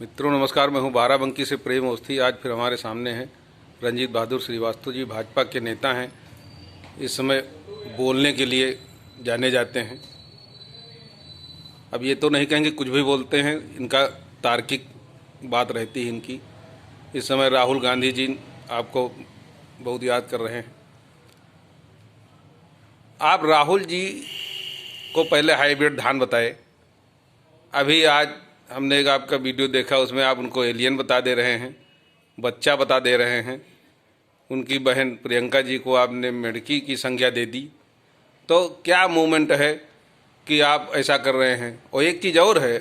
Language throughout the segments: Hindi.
मित्रों नमस्कार, मैं हूं बाराबंकी से प्रेम अवस्थी। आज फिर हमारे सामने हैं रंजीत बहादुर श्रीवास्तव जी, भाजपा के नेता हैं। इस समय बोलने के लिए जाने जाते हैं। अब ये तो नहीं कहेंगे कुछ भी बोलते हैं, इनका तार्किक बात रहती है इनकी। इस समय राहुल गांधी जी आपको बहुत याद कर रहे हैं। आप राहुल जी को पहले हाइब्रिड धान बताए। अभी आज हमने एक आपका वीडियो देखा, उसमें आप उनको एलियन बता दे रहे हैं, बच्चा बता दे रहे हैं। उनकी बहन प्रियंका जी को आपने मेढकी की संज्ञा दे दी। तो क्या मूवमेंट है कि आप ऐसा कर रहे हैं? और एक चीज़ और है,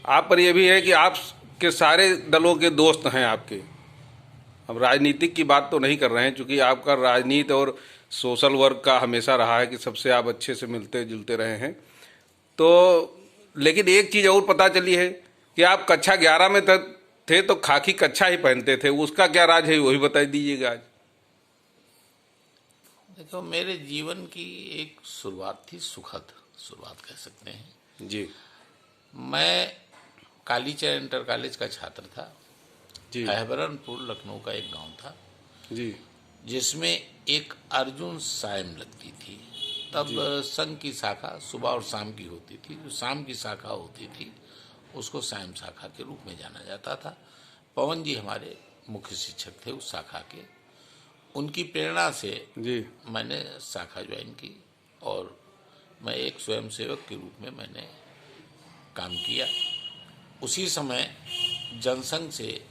आप पर यह भी है कि आप के सारे दलों के दोस्त हैं आपके। अब राजनीतिक की बात तो नहीं कर रहे हैं, क्योंकि आपका राजनीति और सोशल वर्क का हमेशा रहा है कि सबसे आप अच्छे से मिलते जुलते रहे हैं। तो लेकिन एक चीज़ और पता चली है कि आप कक्षा 11 में थे तो खाकी कच्छा ही पहनते थे। उसका क्या राज है, वही बता दीजिएगा आज। देखो, मेरे जीवन की एक शुरुआत थी, सुखद शुरुआत कह सकते हैं जी मैं कालीचरण इंटर कॉलेज का छात्र था जी अहबरनपुर लखनऊ का एक गांव था जी जिसमें एक अर्जुन सायम लगती थी। तब संघ की शाखा सुबह और शाम की होती थी। जो शाम की शाखा होती थी उसको सायम शाखा के रूप में जाना जाता था। पवन जी हमारे मुख्य शिक्षक थे उस शाखा के। उनकी प्रेरणा से जी मैंने शाखा ज्वाइन की और मैं एक स्वयंसेवक के रूप में मैंने काम किया। उसी समय जनसंघ से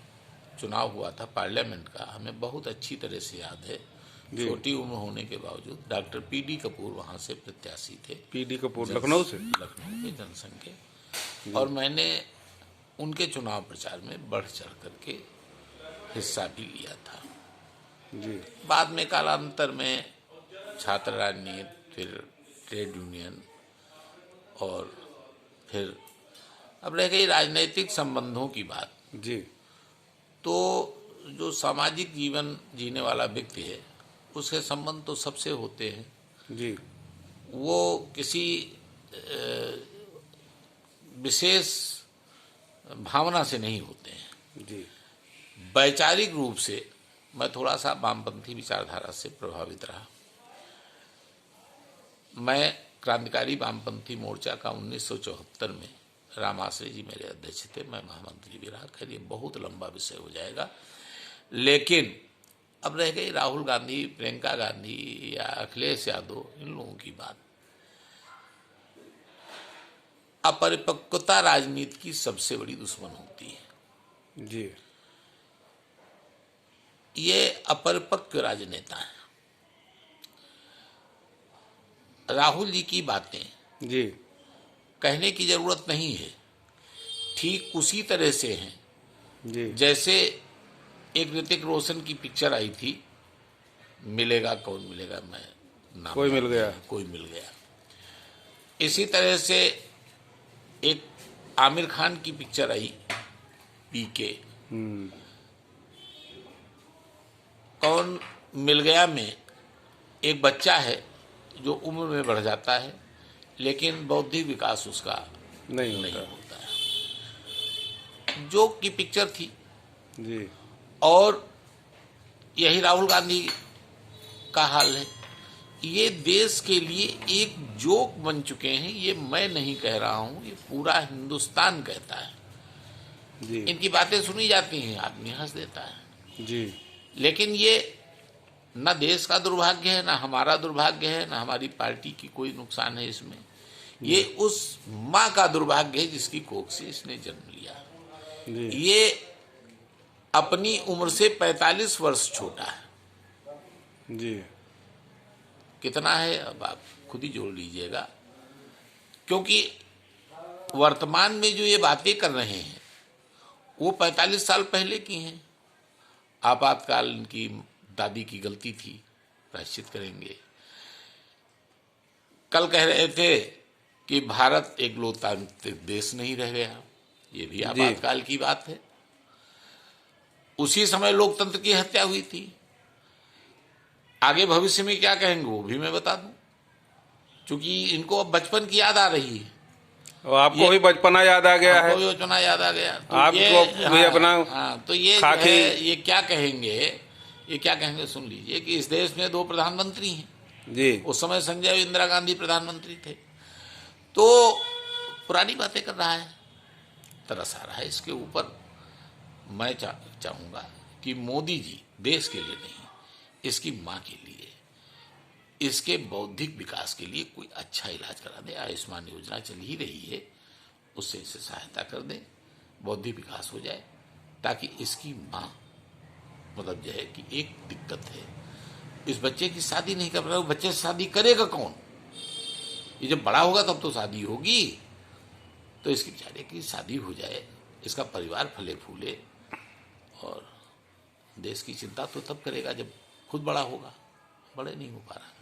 चुनाव हुआ था पार्लियामेंट का, हमें बहुत अच्छी तरह से याद है। छोटी उम्र होने के बावजूद डॉक्टर पीडी कपूर वहाँ से प्रत्याशी थे। पीडी कपूर लखनऊ से, लखनऊ के जनसंघ के। और मैंने उनके चुनाव प्रचार में बढ़ चढ़ करके हिस्सा भी लिया था। जी बाद में कालांतर में छात्र राजनीति, फिर ट्रेड यूनियन, और फिर अब रह गई राजनीतिक संबंधों की बात। जी तो जो सामाजिक जीवन जीने वाला व्यक्ति है उसके संबंध तो सबसे होते हैं। जी वो किसी विशेष भावना से नहीं होते हैं। जी वैचारिक रूप से मैं थोड़ा सा वामपंथी विचारधारा से प्रभावित रहा। मैं क्रांतिकारी वामपंथी मोर्चा का 1974 में राम आश्रय जी मेरे अध्यक्ष थे, मैं महामंत्री भी रहा। खैर ये बहुत लंबा विषय हो जाएगा। लेकिन अब रह गई राहुल गांधी, प्रियंका गांधी या अखिलेश यादव, इन लोगों की बात। अपरिपक्वता राजनीति की सबसे बड़ी दुश्मन होती है। जी ये अपरिपक्व राजनेता है। राहुल जी की बातें जी कहने की जरूरत नहीं है, ठीक उसी तरह से हैं जी जैसे एक ऋतिक रोशन की पिक्चर आई थी, मिलेगा कौन मिलेगा, मैं नाम कोई मिल गया। कोई मिल गया। इसी तरह से एक आमिर खान की पिक्चर आई पीके, कौन मिल गया में एक बच्चा है जो उम्र में बढ़ जाता है लेकिन बौद्धिक विकास उसका नहीं होता है। जो की पिक्चर थी जी और यही राहुल गांधी का हाल है। ये देश के लिए एक जोक बन चुके हैं। ये मैं नहीं कह रहा हूं, ये पूरा हिंदुस्तान कहता है। जी इनकी बातें सुनी जाती हैं, आदमी हंस देता है। जी लेकिन ये न देश का दुर्भाग्य है, न हमारा दुर्भाग्य है, न हमारी पार्टी की कोई नुकसान है इसमें। ये उस माँ का दुर्भाग्य है जिसकी कोख से इसने जन्म लिया। जी ये अपनी उम्र से 45 वर्ष छोटा है। जी कितना है अब आप खुद ही जोड़ लीजिएगा, क्योंकि वर्तमान में जो ये बातें कर रहे हैं वो 45 साल पहले की हैं। आपातकाल इनकी दादी की गलती थी, प्रायश्चित करेंगे। कल कह रहे थे कि भारत एक लोकतांत्रिक देश नहीं रह गया, ये भी आपातकाल की बात है। उसी समय लोकतंत्र की हत्या हुई थी। आगे भविष्य में क्या कहेंगे वो भी मैं बता दूं, क्योंकि इनको अब बचपन की याद आ रही है। और आपको भी बचपना याद आ गया है, आपको भी बचपना याद आ गया। तो आपको भी अपना तो ये जो खाकी है, ये क्या कहेंगे सुन लीजिए कि इस देश में 2 प्रधानमंत्री हैं। जी। उस समय संजय और इंदिरा गांधी प्रधानमंत्री थे। तो पुरानी बातें कर रहा है, तरस आ रहा है इसके ऊपर। मैं चाहूँगा कि मोदी जी देश के लिए नहीं, इसकी माँ के लिए, इसके बौद्धिक विकास के लिए कोई अच्छा इलाज करा दें। आयुष्मान योजना चल ही रही है, उससे इसे सहायता कर दें, बौद्धिक विकास हो जाए, ताकि इसकी माँ, मतलब जो है कि एक दिक्कत है, इस बच्चे की शादी नहीं कर रहा, वो बच्चे से शादी करेगा कौन? ये जब बड़ा होगा तब तो शादी होगी। तो इसके बेचारे की शादी हो जाए, इसका परिवार फले फूले, और देश की चिंता तो तब करेगा जब खुद बड़ा होगा। बड़े नहीं हो पा रहा।